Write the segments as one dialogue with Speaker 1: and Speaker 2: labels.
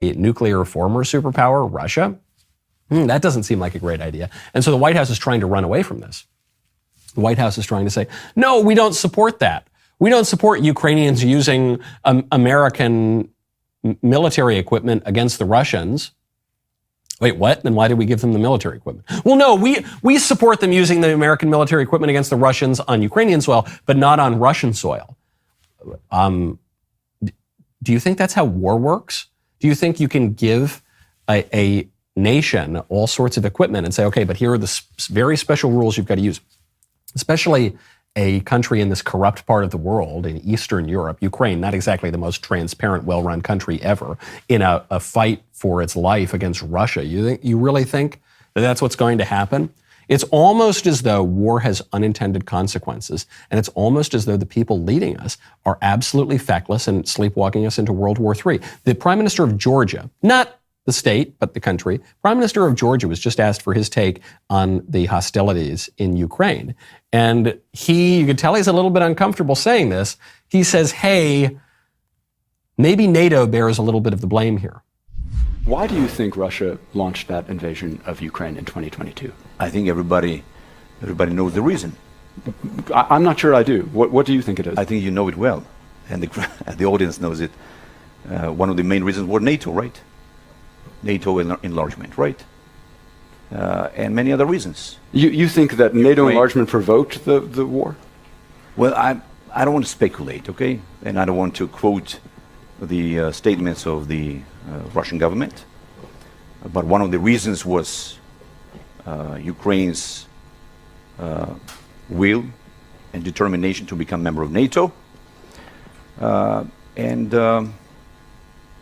Speaker 1: nuclear former superpower, Russia? That doesn't seem like a great idea. And so the White House is trying to run away from this. The White House is trying to say, no, we don't support that. We don't support Ukrainians using American military equipment against the Russians. Wait, what? Then why did we give them the military equipment? Well, no, we support them using the American military equipment against the Russians on Ukrainian soil, but not on Russian soil. Do you think that's how war works? Do you think you can give a nation all sorts of equipment and say, okay, but here are the very special rules you've got to use? Especially a country in this corrupt part of the world, in Eastern Europe, Ukraine, not exactly the most transparent, well-run country ever, in a fight for its life against Russia. You really think that that's what's going to happen? It's almost as though war has unintended consequences, and it's almost as though the people leading us are absolutely feckless and sleepwalking us into World War III. The Prime Minister of Georgia, not the state, but the country, Prime Minister of Georgia was just asked for his take on the hostilities in Ukraine. And you could tell he's a little bit uncomfortable saying this. He says, hey, maybe NATO bears a little bit of the blame here.
Speaker 2: Why do you think Russia launched that invasion of Ukraine in 2022?
Speaker 3: I think everybody knows the reason.
Speaker 2: I'm not sure I do. What do you think it is?
Speaker 3: I think you know it well, and the audience knows it. One of the main reasons was NATO, right? NATO enlargement, right? And many other reasons.
Speaker 2: You think that NATO enlargement provoked the war?
Speaker 3: Well, I don't want to speculate, okay? And I don't want to quote the statements of the Russian government. But one of the reasons was Ukraine's will and determination to become a member of NATO.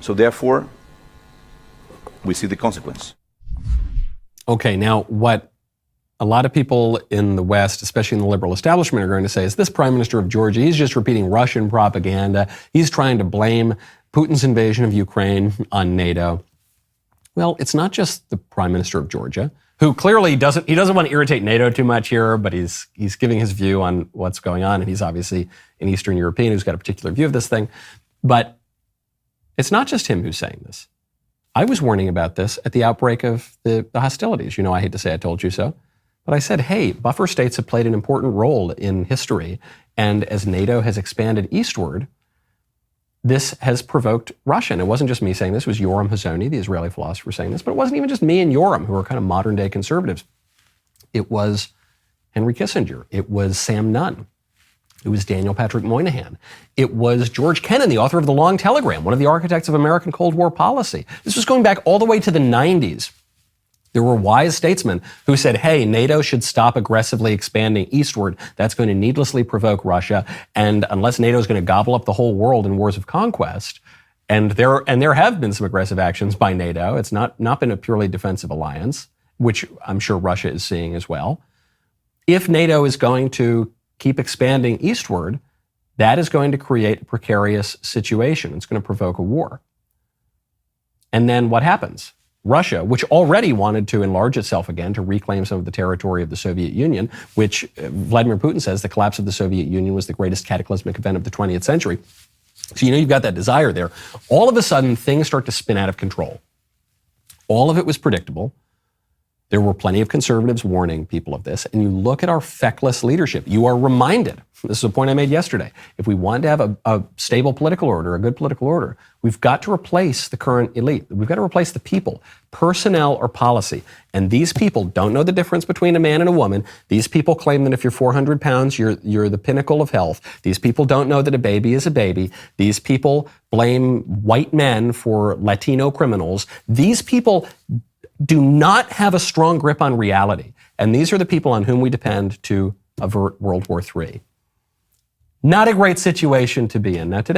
Speaker 3: So therefore, we see the consequence.
Speaker 1: Okay, now what a lot of people in the West, especially in the liberal establishment, are going to say is this Prime Minister of Georgia, he's just repeating Russian propaganda. He's trying to blame Putin's invasion of Ukraine on NATO. Well, it's not just the Prime Minister of Georgia, who clearly doesn't want to irritate NATO too much here, but he's giving his view on what's going on, and he's obviously an Eastern European who's got a particular view of this thing. But it's not just him who's saying this. I was warning about this at the outbreak of the hostilities. You know, I hate to say I told you so. But I said, hey, buffer states have played an important role in history. And as NATO has expanded eastward, this has provoked Russia. And it wasn't just me saying this. It was Yoram Hazony, the Israeli philosopher, saying this. But it wasn't even just me and Yoram, who are kind of modern-day conservatives. It was Henry Kissinger. It was Sam Nunn. It was Daniel Patrick Moynihan. It was George Kennan, the author of The Long Telegram, one of the architects of American Cold War policy. This was going back all the way to the 90s. There were wise statesmen who said, hey, NATO should stop aggressively expanding eastward. That's going to needlessly provoke Russia. And unless NATO is going to gobble up the whole world in wars of conquest, and there have been some aggressive actions by NATO. It's not been a purely defensive alliance, which I'm sure Russia is seeing as well. If NATO is going to keep expanding eastward, that is going to create a precarious situation. It's going to provoke a war. And then what happens? Russia, which already wanted to enlarge itself again to reclaim some of the territory of the Soviet Union, which Vladimir Putin says the collapse of the Soviet Union was the greatest cataclysmic event of the 20th century. So you've got that desire there. All of a sudden, things start to spin out of control. All of it was predictable. There were plenty of conservatives warning people of this. And you look at our feckless leadership. You are reminded, this is a point I made yesterday, if we want to have a stable political order, a good political order, we've got to replace the current elite. We've got to replace the people, personnel or policy. And these people don't know the difference between a man and a woman. These people claim that if you're 400 pounds, you're the pinnacle of health. These people don't know that a baby is a baby. These people blame white men for Latino criminals. These people do not have a strong grip on reality. And these are the people on whom we depend to avert World War III. Not a great situation to be in. Now, today,